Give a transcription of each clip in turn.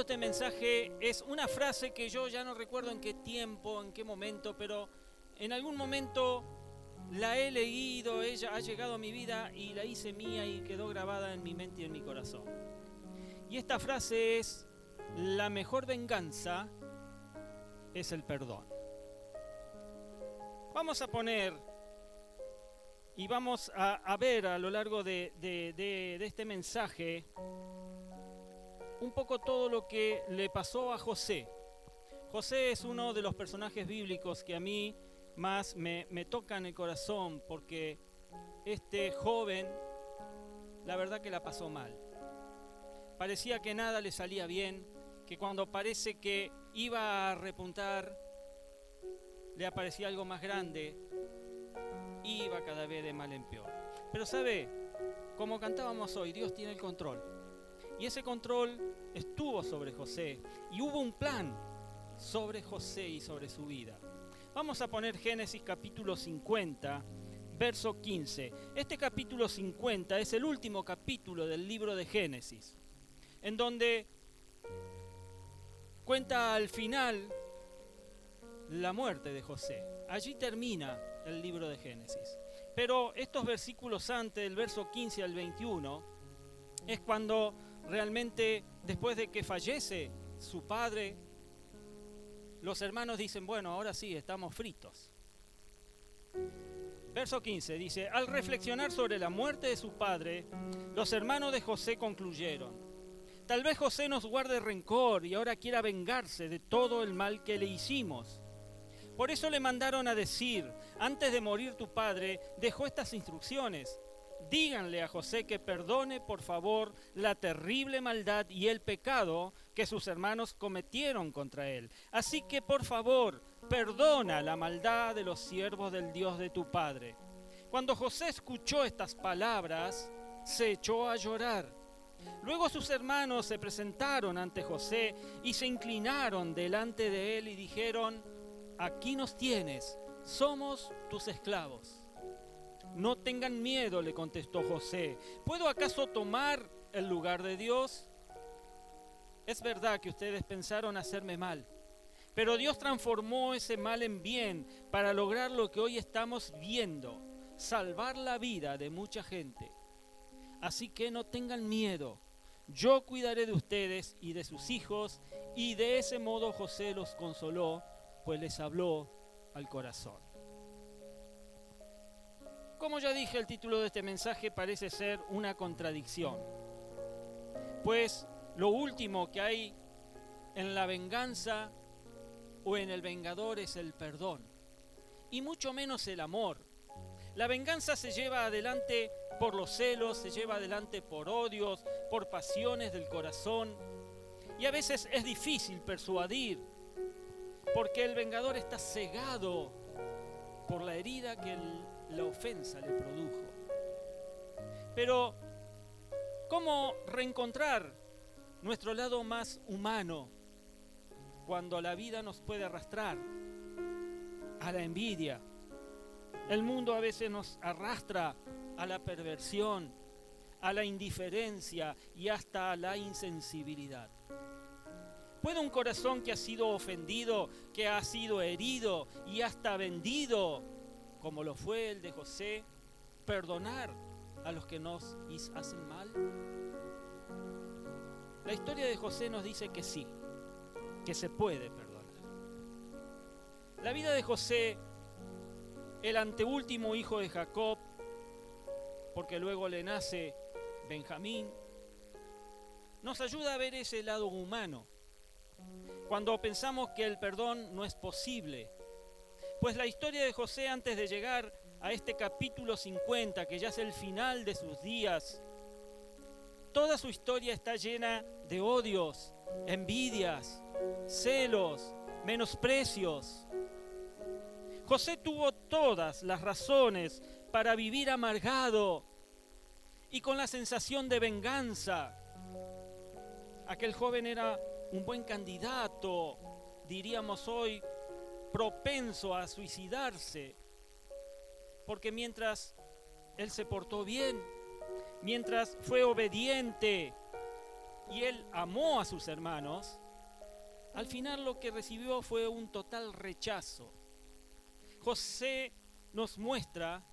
este mensaje es una frase que yo ya no recuerdo en qué tiempo, en qué momento, pero en algún momento la he leído, ella ha llegado a mi vida y la hice mía y quedó grabada en mi mente y en mi corazón. Y esta frase es: la mejor venganza es el perdón. Vamos a poner y vamos a ver a lo largo de este mensaje un poco todo lo que le pasó a José. José es uno de los personajes bíblicos que a mí más me tocan el corazón, porque este joven, la verdad que la pasó mal. Parecía que nada le salía bien, que cuando parece que iba a repuntar, le aparecía algo más grande, iba cada vez de mal en peor. Pero sabe, como cantábamos hoy, Dios tiene el control. Y ese control estuvo sobre José, y hubo un plan sobre José y sobre su vida. Vamos a poner Génesis capítulo 50, verso 15. Este capítulo 50 es el último capítulo del libro de Génesis, en donde cuenta al final la muerte de José. Allí termina el libro de Génesis. Pero estos versículos antes, del verso 15 al 21, es cuando realmente, después de que fallece su padre, los hermanos dicen: bueno, ahora sí, estamos fritos. Verso 15 dice: al reflexionar sobre la muerte de su padre, los hermanos de José concluyeron: tal vez José nos guarde rencor y ahora quiera vengarse de todo el mal que le hicimos. Por eso le mandaron a decir: antes de morir tu padre dejó estas instrucciones. Díganle a José que perdone por favor la terrible maldad y el pecado que sus hermanos cometieron contra él. Así que por favor, perdona la maldad de los siervos del Dios de tu padre. Cuando José escuchó estas palabras, se echó a llorar. Luego sus hermanos se presentaron ante José y se inclinaron delante de él y dijeron: aquí nos tienes, somos tus esclavos. No tengan miedo, le contestó José. ¿Puedo acaso tomar el lugar de Dios? Es verdad que ustedes pensaron hacerme mal, pero Dios transformó ese mal en bien para lograr lo que hoy estamos viendo: salvar la vida de mucha gente. Así que no tengan miedo, yo cuidaré de ustedes y de sus hijos. Y de ese modo José los consoló, pues les habló al corazón. Como ya dije, el título de este mensaje parece ser una contradicción, pues lo último que hay en la venganza o en el vengador es el perdón, y mucho menos el amor. La venganza se lleva adelante por los celos, se lleva adelante por odios, por pasiones del corazón, y a veces es difícil persuadir, porque el vengador está cegado por la herida que la ofensa le produjo. Pero, ¿cómo reencontrar nuestro lado más humano cuando la vida nos puede arrastrar a la envidia? El mundo a veces nos arrastra a la perversión, a la indiferencia y hasta a la insensibilidad. ¿Puede un corazón que ha sido ofendido, que ha sido herido y hasta vendido, como lo fue el de José, perdonar a los que nos hacen mal? La historia de José nos dice que sí, que se puede perdonar. La vida de José, el anteúltimo hijo de Jacob, porque luego le nace Benjamín, nos ayuda a ver ese lado humano, cuando pensamos que el perdón no es posible. Pues la historia de José, antes de llegar a este capítulo 50, que ya es el final de sus días, toda su historia está llena de odios, envidias, celos, menosprecios. José tuvo todas las razones para vivir amargado y con la sensación de venganza. Aquel joven era un buen candidato, diríamos hoy, propenso a suicidarse, porque mientras él se portó bien, mientras fue obediente, y él amó a sus hermanos, al final lo que recibió fue un total rechazo. José nos muestra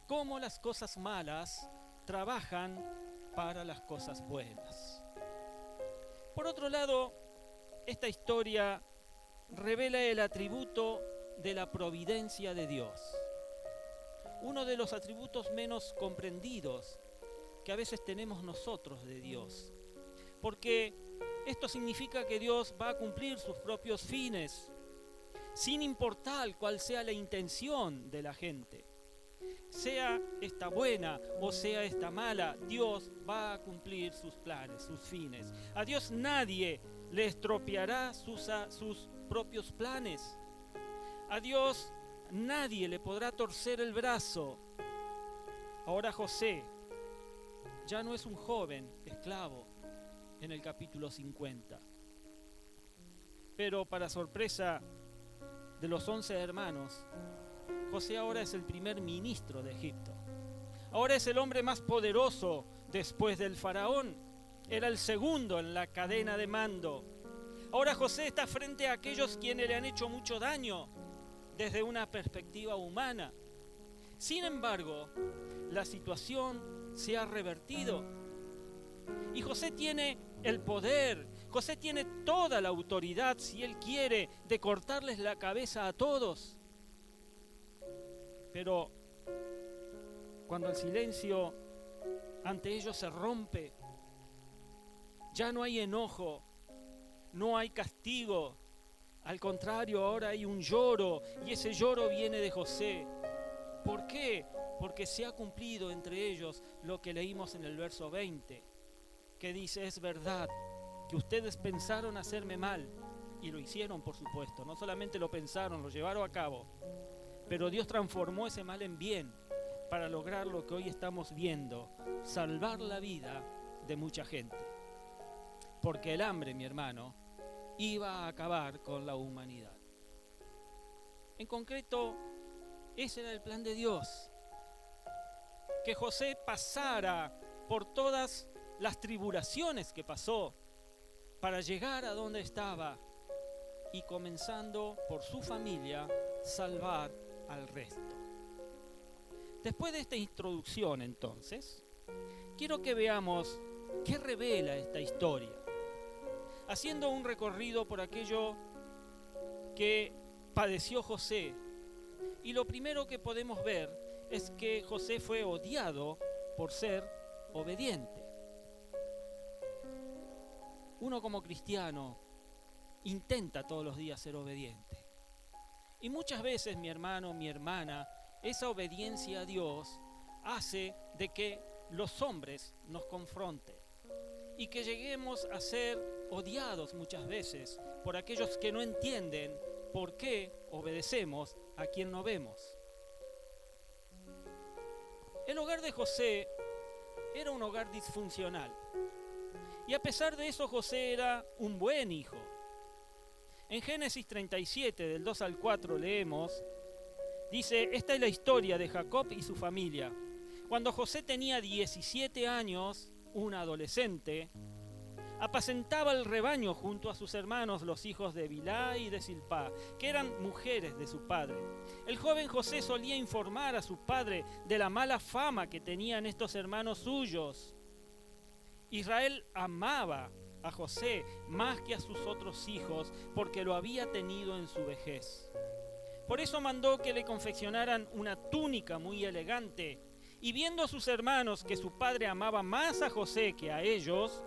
cómo las cosas malas trabajan para las cosas buenas. Por otro lado, esta historia revela el atributo de la providencia de Dios, uno de los atributos menos comprendidos que a veces tenemos nosotros de Dios, porque esto significa que Dios va a cumplir sus propios fines, sin importar cuál sea la intención de la gente. Sea esta buena o sea esta mala, Dios va a cumplir sus planes, sus fines. A Dios nadie le estropeará sus propios planes. A Dios nadie le podrá torcer el brazo. Ahora José ya no es un joven esclavo en el capítulo 50. Pero para sorpresa de los 11 hermanos, José ahora es el primer ministro de Egipto. Ahora es el hombre más poderoso después del faraón. Era el segundo en la cadena de mando. Ahora José está frente a aquellos quienes le han hecho mucho daño desde una perspectiva humana. Sin embargo, la situación se ha revertido. Y José tiene el poder, José tiene toda la autoridad, si él quiere, de cortarles la cabeza a todos. Pero cuando el silencio ante ellos se rompe, ya no hay enojo, no hay castigo. Al contrario, ahora hay un lloro, y ese lloro viene de José. ¿Por qué? Porque se ha cumplido entre ellos lo que leímos en el verso 20, que dice: es verdad que ustedes pensaron hacerme mal, y lo hicieron, por supuesto. No solamente lo pensaron, lo llevaron a cabo, pero Dios transformó ese mal en bien para lograr lo que hoy estamos viendo: salvar la vida de mucha gente. Porque el hambre, mi hermano, iba a acabar con la humanidad. En concreto, ese era el plan de Dios: que José pasara por todas las tribulaciones que pasó para llegar a donde estaba, y comenzando por su familia, salvar al resto. Después de esta introducción, entonces, quiero que veamos qué revela esta historia, haciendo un recorrido por aquello que padeció José. Y lo primero que podemos ver es que José fue odiado por ser obediente. Uno como cristiano intenta todos los días ser obediente. Y muchas veces, mi hermano, mi hermana, esa obediencia a Dios hace de que los hombres nos confronten y que lleguemos a ser odiados muchas veces por aquellos que no entienden por qué obedecemos a quien no vemos. El hogar de José era un hogar disfuncional. Y a pesar de eso, José era un buen hijo. En Génesis 37, del 2 al 4, leemos, dice: esta es la historia de Jacob y su familia. Cuando José tenía 17 años, un adolescente, apacentaba el rebaño junto a sus hermanos, los hijos de Bilhá y de Zilpá, que eran mujeres de su padre. El joven José solía informar a su padre de la mala fama que tenían estos hermanos suyos. Israel amaba a José más que a sus otros hijos, porque lo había tenido en su vejez. Por eso mandó que le confeccionaran una túnica muy elegante, y viendo a sus hermanos que su padre amaba más a José que a ellos,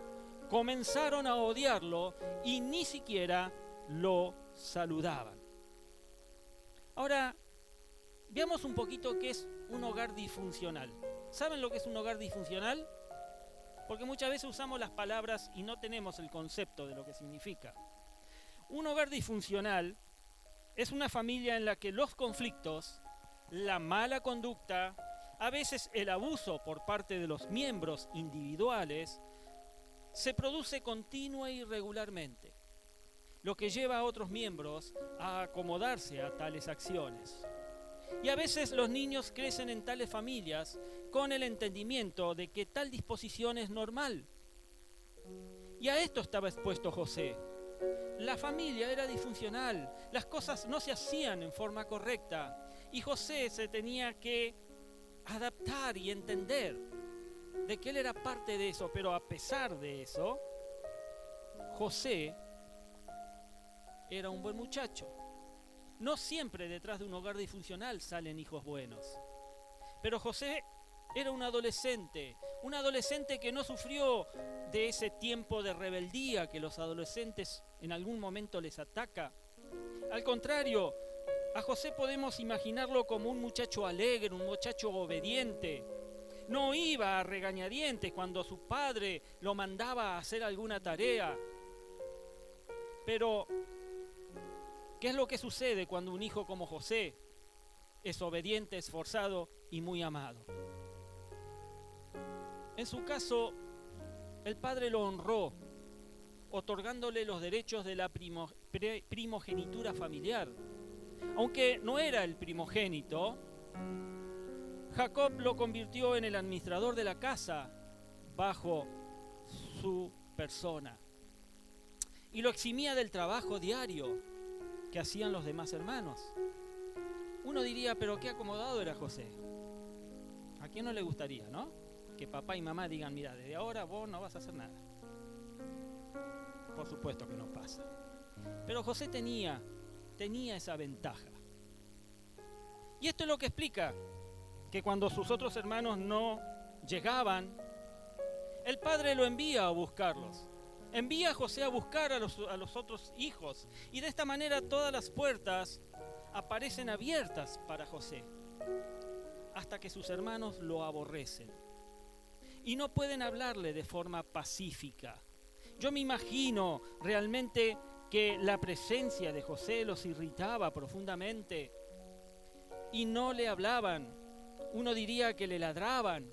comenzaron a odiarlo y ni siquiera lo saludaban. Ahora, veamos un poquito qué es un hogar disfuncional. ¿Saben lo que es un hogar disfuncional? Porque muchas veces usamos las palabras y no tenemos el concepto de lo que significa. Un hogar disfuncional es una familia en la que los conflictos, la mala conducta, a veces el abuso por parte de los miembros individuales, se produce continua y regularmente, lo que lleva a otros miembros a acomodarse a tales acciones. Y a veces los niños crecen en tales familias con el entendimiento de que tal disposición es normal. Y a esto estaba expuesto José. La familia era disfuncional, las cosas no se hacían en forma correcta y José se tenía que adaptar y entender de que él era parte de eso, pero a pesar de eso, José era un buen muchacho. No siempre detrás de un hogar disfuncional salen hijos buenos, pero José era un adolescente que no sufrió de ese tiempo de rebeldía que los adolescentes en algún momento les ataca. Al contrario, a José podemos imaginarlo como un muchacho alegre, un muchacho obediente. No iba a regañadientes cuando su padre lo mandaba a hacer alguna tarea. Pero, ¿qué es lo que sucede cuando un hijo como José es obediente, esforzado y muy amado? En su caso, el padre lo honró, otorgándole los derechos de la primogenitura familiar. Aunque no era el primogénito, Jacob lo convirtió en el administrador de la casa bajo su persona y lo eximía del trabajo diario que hacían los demás hermanos. Uno diría, pero qué acomodado era José. ¿A quién no le gustaría, no? Que papá y mamá digan, mira, desde ahora vos no vas a hacer nada. Por supuesto que no pasa. Pero José tenía esa ventaja. Y esto es lo que explica que cuando sus otros hermanos no llegaban, el padre lo envía a buscarlos. Envía a José a buscar a los otros hijos. Y de esta manera todas las puertas aparecen abiertas para José. Hasta que sus hermanos lo aborrecen. Y no pueden hablarle de forma pacífica. Yo me imagino realmente que la presencia de José los irritaba profundamente. Y no le hablaban. Uno diría que le ladraban,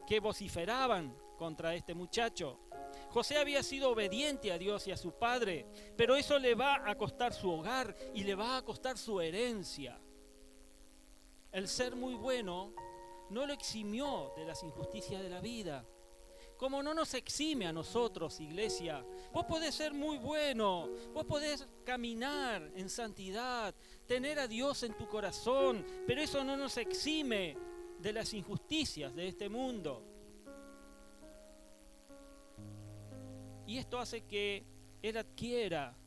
que vociferaban contra este muchacho. José había sido obediente a Dios y a su padre, pero eso le va a costar su hogar y le va a costar su herencia. El ser muy bueno no lo eximió de las injusticias de la vida. Como no nos exime a nosotros, iglesia. Vos podés ser muy bueno, vos podés caminar en santidad, tener a Dios en tu corazón, pero eso no nos exime de las injusticias de este mundo. Y esto hace que él adquiera,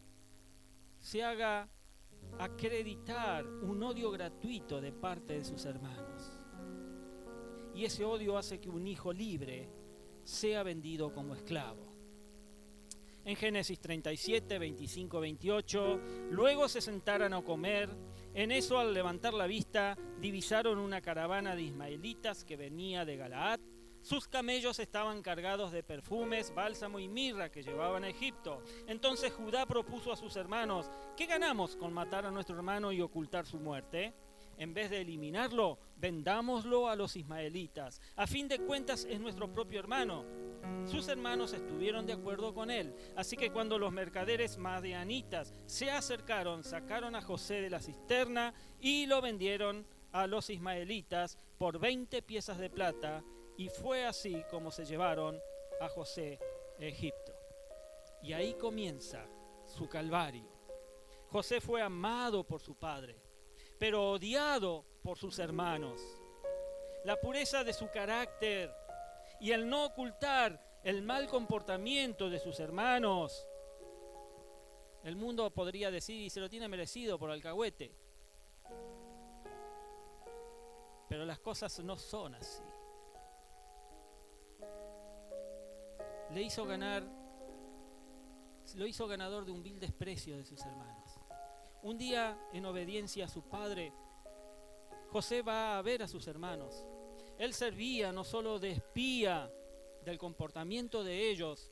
se haga acreditar un odio gratuito de parte de sus hermanos. Y ese odio hace que un hijo libre sea vendido como esclavo. En Génesis 37, 25, 28, luego se sentaron a comer. En eso, al levantar la vista, divisaron una caravana de ismaelitas que venía de Galaad. Sus camellos estaban cargados de perfumes, bálsamo y mirra que llevaban a Egipto. Entonces Judá propuso a sus hermanos, ¿qué ganamos con matar a nuestro hermano y ocultar su muerte? En vez de eliminarlo, vendámoslo a los ismaelitas. A fin de cuentas es nuestro propio hermano. Sus hermanos estuvieron de acuerdo con él. Así que cuando los mercaderes madianitas se acercaron, sacaron a José de la cisterna y lo vendieron a los ismaelitas por 20 piezas de plata. Y fue así como se llevaron a José a Egipto. Y ahí comienza su calvario. José fue amado por su padre, pero odiado por sus hermanos. La pureza de su carácter y el no ocultar el mal comportamiento de sus hermanos. El mundo podría decir, y se lo tiene merecido por alcahuete. Pero las cosas no son así. Lo hizo ganador de un vil desprecio de sus hermanos. Un día, en obediencia a su padre, José va a ver a sus hermanos. Él servía no solo de espía del comportamiento de ellos,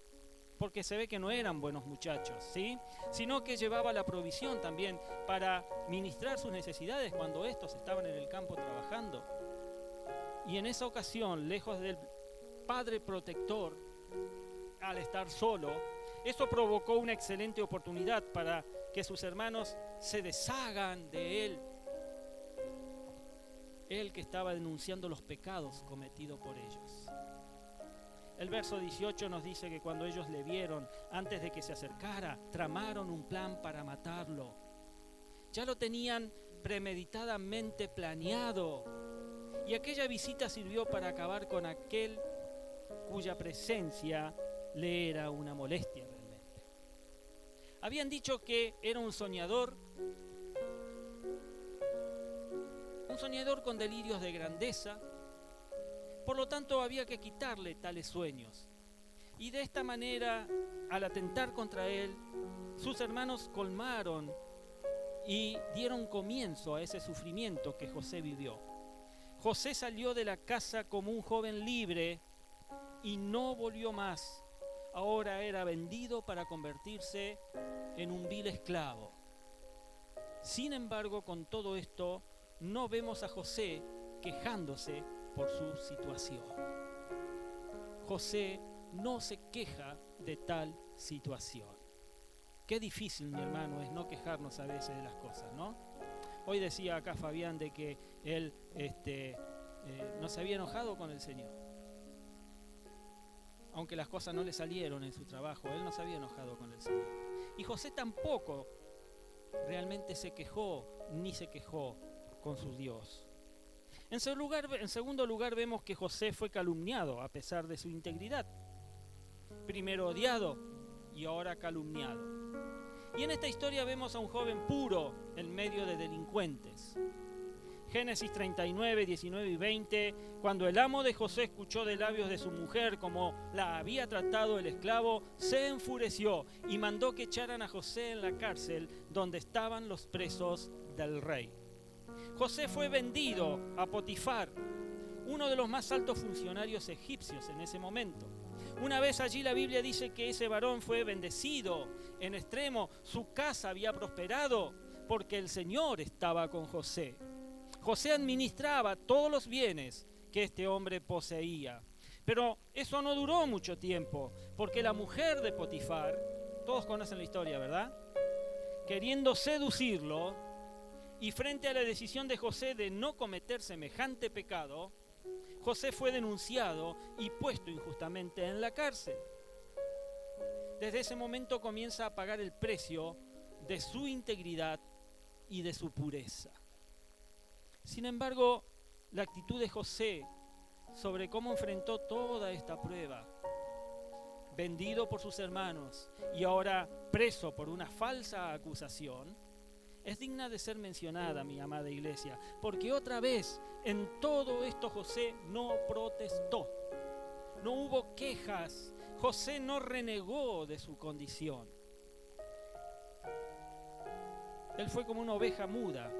porque se ve que no eran buenos muchachos, ¿sí? Sino que llevaba la provisión también para ministrar sus necesidades cuando estos estaban en el campo trabajando. Y en esa ocasión, lejos del padre protector, al estar solo, eso provocó una excelente oportunidad para que sus hermanos se deshagan de él. Él que estaba denunciando los pecados cometidos por ellos. El verso 18 nos dice que cuando ellos le vieron, antes de que se acercara, tramaron un plan para matarlo. Ya lo tenían premeditadamente planeado. Y aquella visita sirvió para acabar con aquel cuya presencia le era una molestia realmente. Habían dicho que era un soñador con delirios de grandeza. Por lo tanto, había que quitarle tales sueños. Y de esta manera, al atentar contra él, sus hermanos colmaron y dieron comienzo a ese sufrimiento que José vivió. José salió de la casa como un joven libre y no volvió más. Ahora era vendido para convertirse en un vil esclavo. Sin embargo, con todo esto, no vemos a José quejándose por su situación. José no se queja de tal situación. Qué difícil, mi hermano, es no quejarnos a veces de las cosas, ¿no? Hoy decía acá Fabián de que él no se había enojado con el Señor. Aunque las cosas no le salieron en su trabajo, él no se había enojado con el Señor. Y José tampoco realmente se quejó, ni se quejó con su Dios. En segundo lugar, vemos que José fue calumniado a pesar de su integridad. Primero odiado y ahora calumniado. Y en esta historia vemos a un joven puro en medio de delincuentes. Génesis 39, 19 y 20, cuando el amo de José escuchó de labios de su mujer cómo la había tratado el esclavo, se enfureció y mandó que echaran a José en la cárcel donde estaban los presos del rey. José fue vendido a Potifar, uno de los más altos funcionarios egipcios en ese momento. Una vez allí la Biblia dice que ese varón fue bendecido en extremo, su casa había prosperado porque el Señor estaba con José. José administraba todos los bienes que este hombre poseía. Pero eso no duró mucho tiempo, porque la mujer de Potifar, todos conocen la historia, ¿verdad? Queriendo seducirlo, y frente a la decisión de José de no cometer semejante pecado, José fue denunciado y puesto injustamente en la cárcel. Desde ese momento comienza a pagar el precio de su integridad y de su pureza. Sin embargo, la actitud de José sobre cómo enfrentó toda esta prueba, vendido por sus hermanos y ahora preso por una falsa acusación, es digna de ser mencionada, mi amada iglesia, porque otra vez en todo esto José no protestó, no hubo quejas, José no renegó de su condición. Él fue como una oveja muda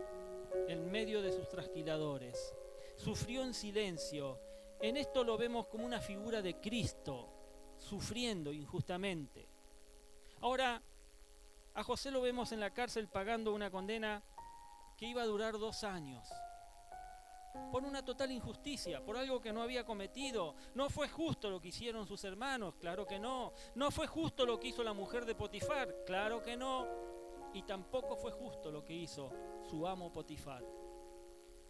en medio de sus trasquiladores, sufrió en silencio. En esto lo vemos como una figura de Cristo, sufriendo injustamente. Ahora, a José lo vemos en la cárcel pagando una condena que iba a durar 2 años. Por una total injusticia, por algo que no había cometido. No fue justo lo que hicieron sus hermanos, claro que no. No fue justo lo que hizo la mujer de Potifar, claro que no. Y tampoco fue justo lo que hizo su amo Potifar.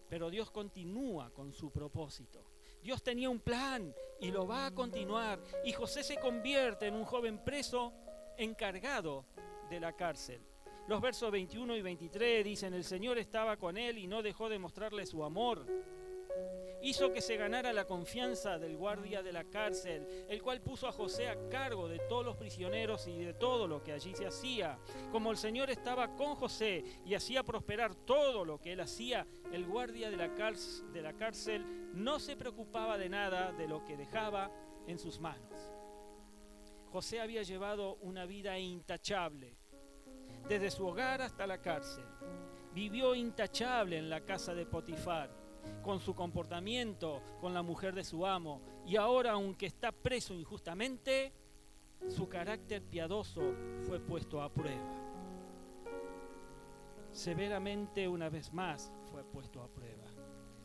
Pero Dios continúa con su propósito. Dios tenía un plan y lo va a continuar. Y José se convierte en un joven preso encargado de la cárcel. Los versos 21 y 23 dicen: el Señor estaba con él y no dejó de mostrarle su amor. Hizo que se ganara la confianza del guardia de la cárcel, el cual puso a José a cargo de todos los prisioneros y de todo lo que allí se hacía. Como el Señor estaba con José y hacía prosperar todo lo que él hacía, el guardia de la cárcel no se preocupaba de nada de lo que dejaba en sus manos. José había llevado una vida intachable, desde su hogar hasta la cárcel. Vivió intachable en la casa de Potifar, con su comportamiento con la mujer de su amo, y ahora, aunque está preso injustamente, su carácter piadoso fue puesto a prueba. Severamente, una vez más, fue puesto a prueba,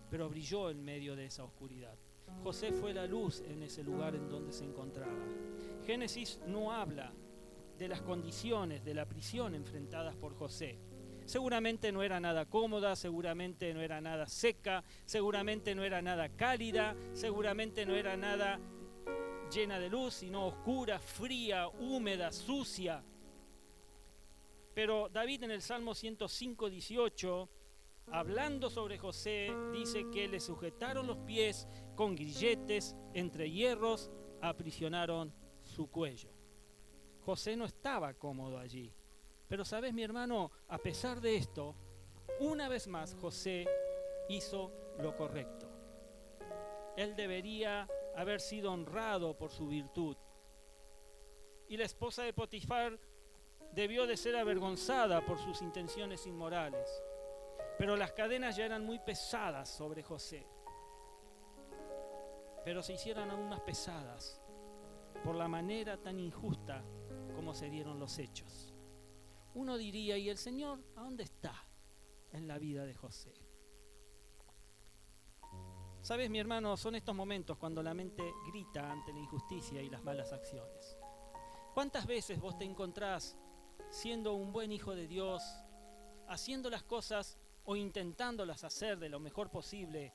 pero brilló en medio de esa oscuridad. José fue la luz en ese lugar en donde se encontraba. Génesis no habla de las condiciones de la prisión enfrentadas por José. Seguramente no era nada cómoda, seguramente no era nada seca, seguramente no era nada cálida, seguramente no era nada llena de luz, sino oscura, fría, húmeda, sucia. Pero David en el Salmo 105, 18, hablando sobre José, dice que le sujetaron los pies con grilletes, entre hierros aprisionaron su cuello. José no estaba cómodo allí. Pero sabes, mi hermano, a pesar de esto, una vez más José hizo lo correcto. Él debería haber sido honrado por su virtud. Y la esposa de Potifar debió de ser avergonzada por sus intenciones inmorales. Pero las cadenas ya eran muy pesadas sobre José. Pero se hicieron aún más pesadas por la manera tan injusta como se dieron los hechos. Uno diría, ¿y el Señor a dónde está en la vida de José? Sabes, mi hermano, son estos momentos cuando la mente grita ante la injusticia y las malas acciones. ¿Cuántas veces vos te encontrás siendo un buen hijo de Dios, haciendo las cosas o intentándolas hacer de lo mejor posible?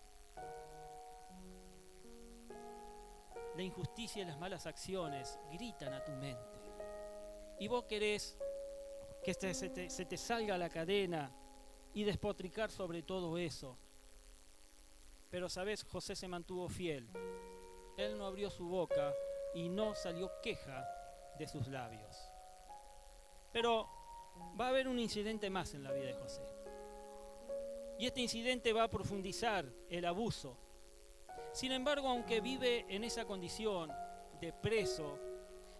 La injusticia y las malas acciones gritan a tu mente. Y vos querés que se te salga la cadena y despotricar sobre todo eso. Pero sabes, José se mantuvo fiel. Él no abrió su boca y no salió queja de sus labios. Pero va a haber un incidente más en la vida de José. Y este incidente va a profundizar el abuso. Sin embargo, aunque vive en esa condición de preso,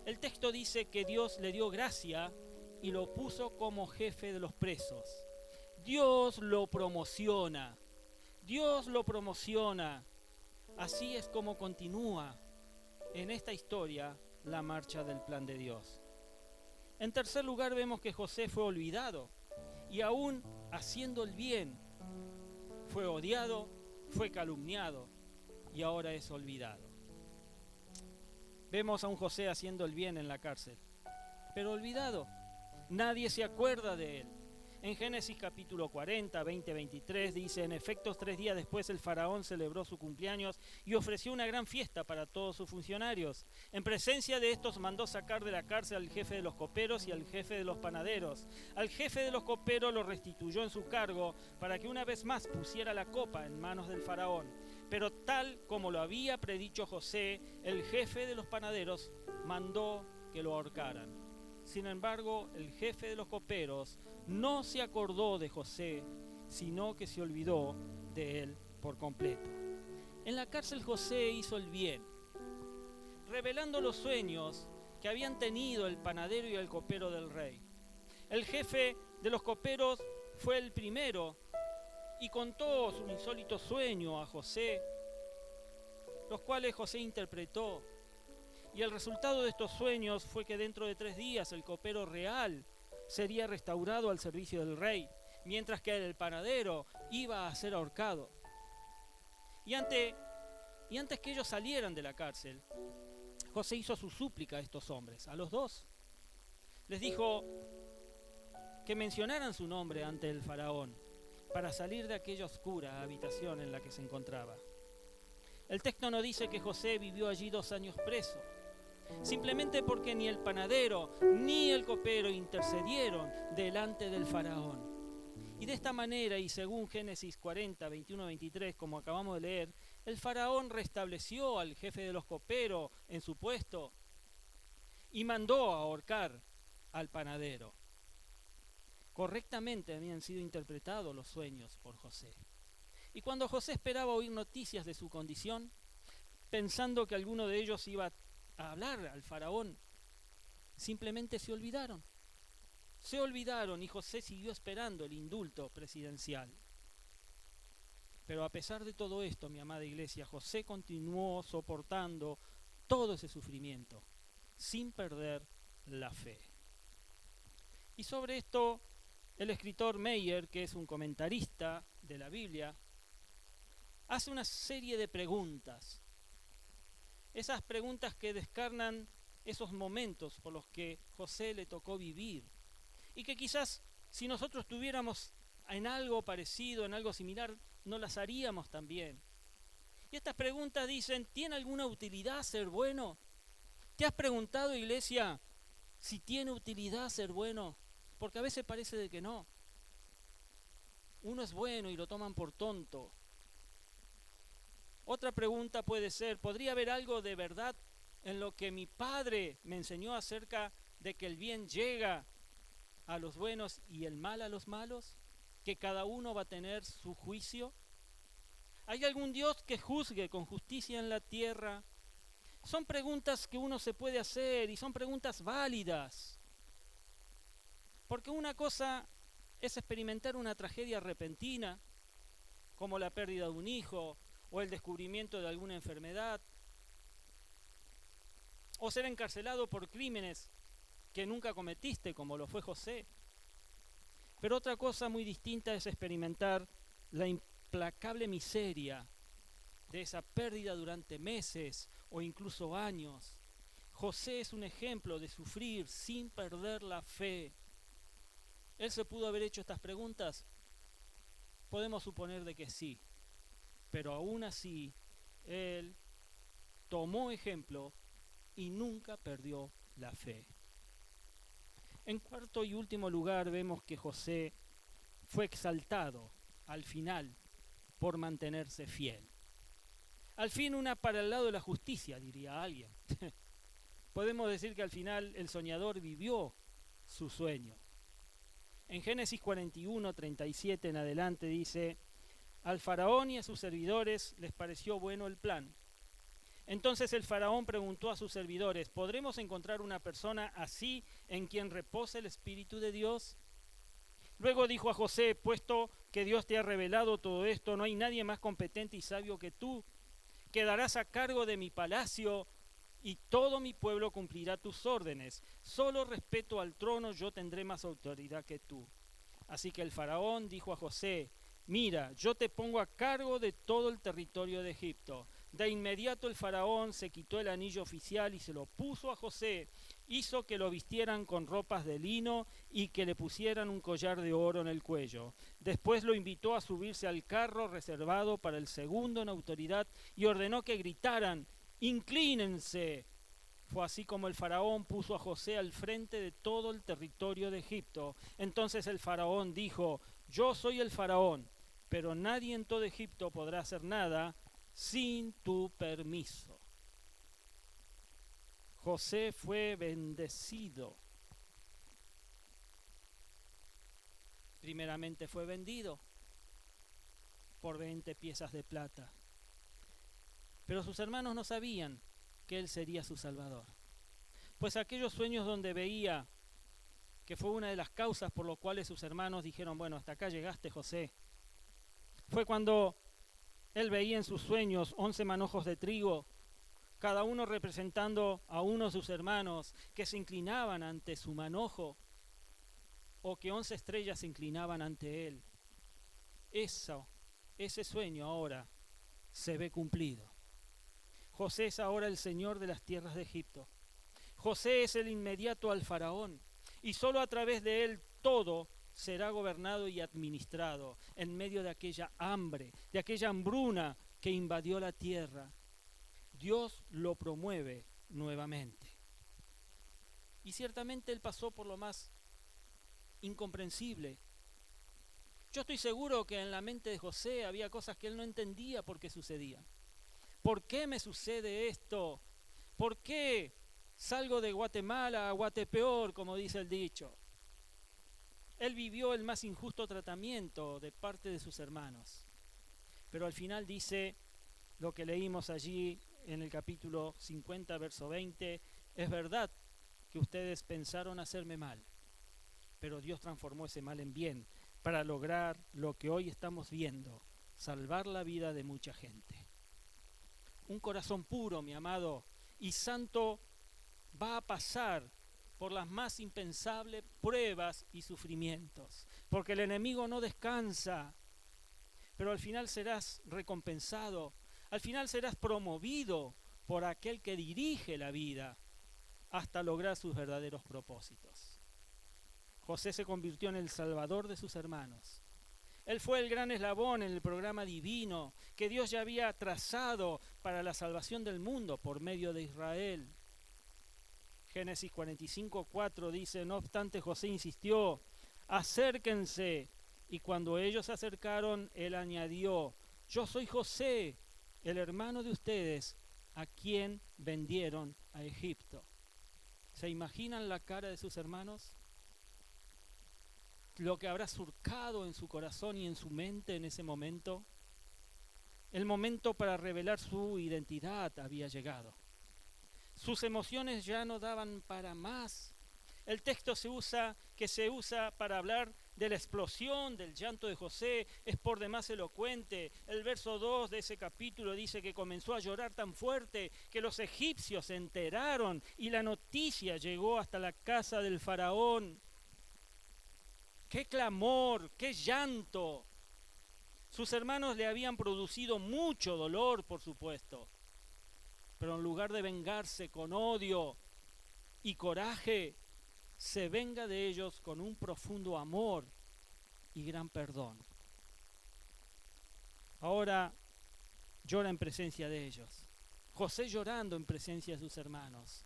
el texto dice que Dios le dio gracia y lo puso como jefe de los presos. Dios lo promociona. Dios lo promociona. Así es como continúa en esta historia la marcha del plan de Dios. En tercer lugar, vemos que José fue olvidado y aún haciendo el bien fue odiado, fue calumniado y ahora es olvidado. Vemos a un José haciendo el bien en la cárcel, pero olvidado. Nadie se acuerda de él. En Génesis capítulo 40, 20, 23 dice: en efecto, 3 días después el faraón celebró su cumpleaños y ofreció una gran fiesta para todos sus funcionarios. En presencia de estos mandó sacar de la cárcel al jefe de los coperos y al jefe de los panaderos. Al jefe de los coperos lo restituyó en su cargo para que una vez más pusiera la copa en manos del faraón. Pero tal como lo había predicho José, el jefe de los panaderos mandó que lo ahorcaran. Sin embargo, el jefe de los coperos no se acordó de José, sino que se olvidó de él por completo. En la cárcel José hizo el bien, revelando los sueños que habían tenido el panadero y el copero del rey. El jefe de los coperos fue el primero y contó su insólito sueño a José, los cuales José interpretó. Y el resultado de estos sueños fue que dentro de 3 días el copero real sería restaurado al servicio del rey, mientras que el panadero iba a ser ahorcado. Y antes que ellos salieran de la cárcel, José hizo su súplica a estos hombres, a los dos. Les dijo que mencionaran su nombre ante el faraón para salir de aquella oscura habitación en la que se encontraba. El texto no dice que José vivió allí 2 años preso, simplemente porque ni el panadero ni el copero intercedieron delante del faraón. Y de esta manera, y según Génesis 40, 21, 23, como acabamos de leer, el faraón restableció al jefe de los coperos en su puesto y mandó a ahorcar al panadero. Correctamente habían sido interpretados los sueños por José. Y cuando José esperaba oír noticias de su condición, pensando que alguno de ellos iba a hablar al faraón, simplemente se olvidaron. Se olvidaron y José siguió esperando el indulto presidencial. Pero a pesar de todo esto, mi amada iglesia, José continuó soportando todo ese sufrimiento sin perder la fe. Y sobre esto, el escritor Meyer, que es un comentarista de la Biblia, hace una serie de preguntas. Esas preguntas que descarnan esos momentos por los que José le tocó vivir. Y que quizás si nosotros estuviéramos en algo parecido, en algo similar, no las haríamos también. Y estas preguntas dicen: ¿tiene alguna utilidad ser bueno? ¿Te has preguntado, iglesia, si tiene utilidad ser bueno? Porque a veces parece de que no. Uno es bueno y lo toman por tonto. Otra pregunta puede ser, ¿podría haber algo de verdad en lo que mi padre me enseñó acerca de que el bien llega a los buenos y el mal a los malos? ¿Que cada uno va a tener su juicio? ¿Hay algún Dios que juzgue con justicia en la tierra? Son preguntas que uno se puede hacer y son preguntas válidas. Porque una cosa es experimentar una tragedia repentina, como la pérdida de un hijo o el descubrimiento de alguna enfermedad, o ser encarcelado por crímenes que nunca cometiste, como lo fue José. Pero otra cosa muy distinta es experimentar la implacable miseria de esa pérdida durante meses o incluso años. José es un ejemplo de sufrir sin perder la fe. ¿Él se pudo haber hecho estas preguntas? Podemos suponer de que sí, pero aún así, él tomó ejemplo y nunca perdió la fe. En cuarto y último lugar, vemos que José fue exaltado al final por mantenerse fiel. Al fin, una para el lado de la justicia, diría alguien. Podemos decir que al final el soñador vivió su sueño. En Génesis 41, 37 en adelante dice: al faraón y a sus servidores les pareció bueno el plan. Entonces el faraón preguntó a sus servidores: ¿podremos encontrar una persona así en quien repose el Espíritu de Dios? Luego dijo a José: puesto que Dios te ha revelado todo esto, no hay nadie más competente y sabio que tú. Quedarás a cargo de mi palacio y todo mi pueblo cumplirá tus órdenes. Solo respecto al trono yo tendré más autoridad que tú. Así que el faraón dijo a José: mira, yo te pongo a cargo de todo el territorio de Egipto. De inmediato el faraón se quitó el anillo oficial y se lo puso a José. Hizo que lo vistieran con ropas de lino y que le pusieran un collar de oro en el cuello. Después lo invitó a subirse al carro reservado para el segundo en autoridad y ordenó que gritaran: ¡inclínense! Fue así como el faraón puso a José al frente de todo el territorio de Egipto. Entonces el faraón dijo: yo soy el faraón, pero nadie en todo Egipto podrá hacer nada sin tu permiso. José fue bendecido. Primeramente fue vendido por 20 piezas de plata. Pero sus hermanos no sabían que él sería su salvador. Pues aquellos sueños donde veía, que fue una de las causas por las cuales sus hermanos dijeron: bueno, hasta acá llegaste, José, fue cuando él veía en sus sueños 11 manojos de trigo, cada uno representando a uno de sus hermanos, que se inclinaban ante su manojo, o que 11 estrellas se inclinaban ante él. Ese sueño ahora se ve cumplido. José es ahora el señor de las tierras de Egipto. José es el inmediato al faraón, y solo a través de él todo será gobernado y administrado en medio de aquella hambre, de aquella hambruna que invadió la tierra. Dios lo promueve nuevamente. Y ciertamente él pasó por lo más incomprensible. Yo estoy seguro que en la mente de José había cosas que él no entendía por qué sucedían. ¿Por qué me sucede esto? ¿Por qué salgo de Guatemala a Guatepeor, como dice el dicho? Él vivió el más injusto tratamiento de parte de sus hermanos. Pero al final dice lo que leímos allí en el capítulo 50, verso 20: es verdad que ustedes pensaron hacerme mal, pero Dios transformó ese mal en bien para lograr lo que hoy estamos viendo: salvar la vida de mucha gente. Un corazón puro, mi amado, y santo va a pasar por las más impensables pruebas y sufrimientos, porque el enemigo no descansa, pero al final serás recompensado, al final serás promovido por aquel que dirige la vida hasta lograr sus verdaderos propósitos. José se convirtió en el salvador de sus hermanos. Él fue el gran eslabón en el programa divino que Dios ya había trazado para la salvación del mundo por medio de Israel. Génesis 45:4 dice: no obstante José insistió, acérquense. Y cuando ellos se acercaron, él añadió: yo soy José, el hermano de ustedes, a quien vendieron a Egipto. ¿Se imaginan la cara de sus hermanos? Lo que habrá surcado en su corazón y en su mente en ese momento. El momento para revelar su identidad había llegado. Sus emociones ya no daban para más. El texto se usa para hablar de la explosión del llanto de José, es por demás elocuente. El verso 2 de ese capítulo dice que comenzó a llorar tan fuerte que los egipcios se enteraron y la noticia llegó hasta la casa del faraón. ¡Qué clamor! ¡Qué llanto! Sus hermanos le habían producido mucho dolor, por supuesto, pero en lugar de vengarse con odio y coraje, se venga de ellos con un profundo amor y gran perdón. Ahora llora en presencia de ellos. José llorando en presencia de sus hermanos,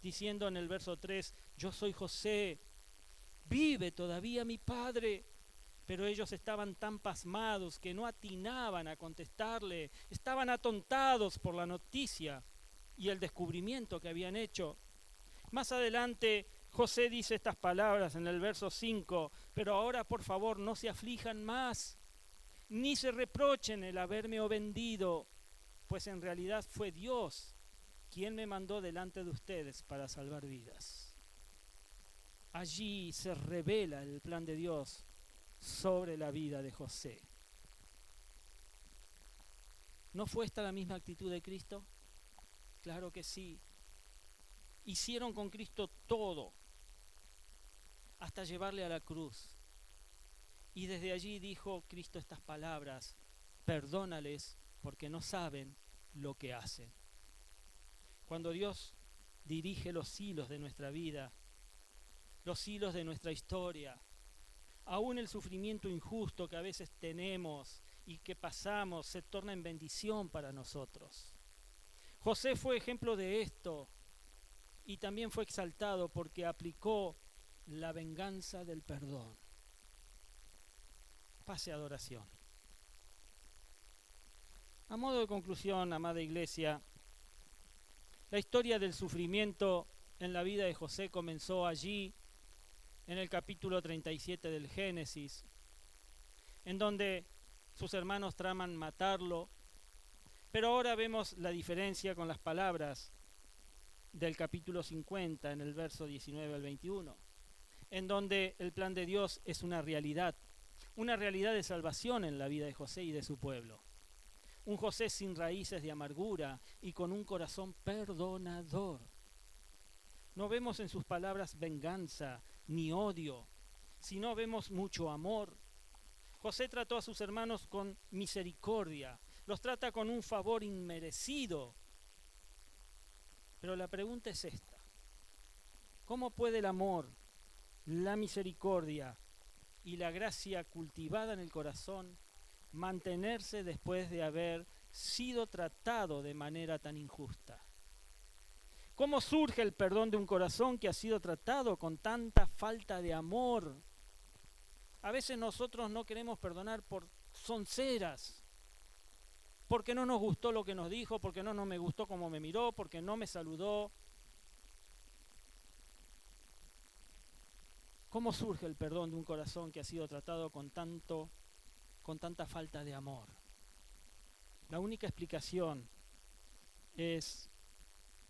diciendo en el verso 3, yo soy José, vive todavía mi padre. Pero ellos estaban tan pasmados que no atinaban a contestarle, estaban atontados por la noticia y el descubrimiento que habían hecho. Más adelante José dice estas palabras en el verso 5, pero ahora por favor no se aflijan más, ni se reprochen el haberme vendido, pues en realidad fue Dios quien me mandó delante de ustedes para salvar vidas. Allí se revela el plan de Dios sobre la vida de José. ¿No fue esta la misma actitud de Cristo? Claro que sí. Hicieron con Cristo todo, hasta llevarle a la cruz. Y desde allí dijo Cristo estas palabras: perdónales porque no saben lo que hacen. Cuando Dios dirige los hilos de nuestra vida, los hilos de nuestra historia, aún el sufrimiento injusto que a veces tenemos y que pasamos se torna en bendición para nosotros. José fue ejemplo de esto y también fue exaltado porque aplicó la venganza del perdón. Pase a adoración. A modo de conclusión, amada iglesia, la historia del sufrimiento en la vida de José comenzó allí, en el capítulo 37 del Génesis, en donde sus hermanos traman matarlo, pero ahora vemos la diferencia con las palabras del capítulo 50, en el verso 19 al 21, en donde el plan de Dios es una realidad de salvación en la vida de José y de su pueblo. Un José sin raíces de amargura y con un corazón perdonador. No vemos en sus palabras venganza ni odio, sino vemos mucho amor. José trató a sus hermanos con misericordia, los trata con un favor inmerecido. Pero la pregunta es esta: ¿cómo puede el amor, la misericordia y la gracia cultivada en el corazón mantenerse después de haber sido tratado de manera tan injusta? ¿Cómo surge el perdón de un corazón que ha sido tratado con tanta falta de amor? A veces nosotros no queremos perdonar por sonceras, porque no nos gustó lo que nos dijo, porque no me gustó cómo me miró, porque no me saludó. ¿Cómo surge el perdón de un corazón que ha sido tratado con tanta falta de amor? La única explicación es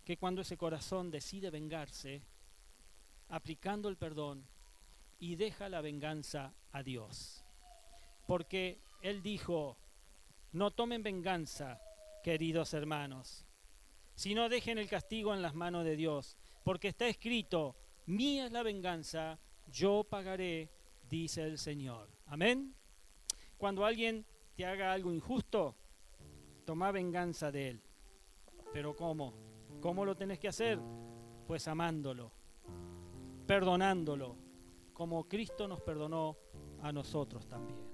que cuando ese corazón decide vengarse, aplicando el perdón y deja la venganza a Dios. Porque Él dijo: no tomen venganza, queridos hermanos, sino dejen el castigo en las manos de Dios, porque está escrito: mía es la venganza, yo pagaré, dice el Señor. Amén. Cuando alguien te haga algo injusto, toma venganza de él. ¿Pero cómo? ¿Cómo lo tenés que hacer? Pues amándolo, perdonándolo, como Cristo nos perdonó a nosotros también.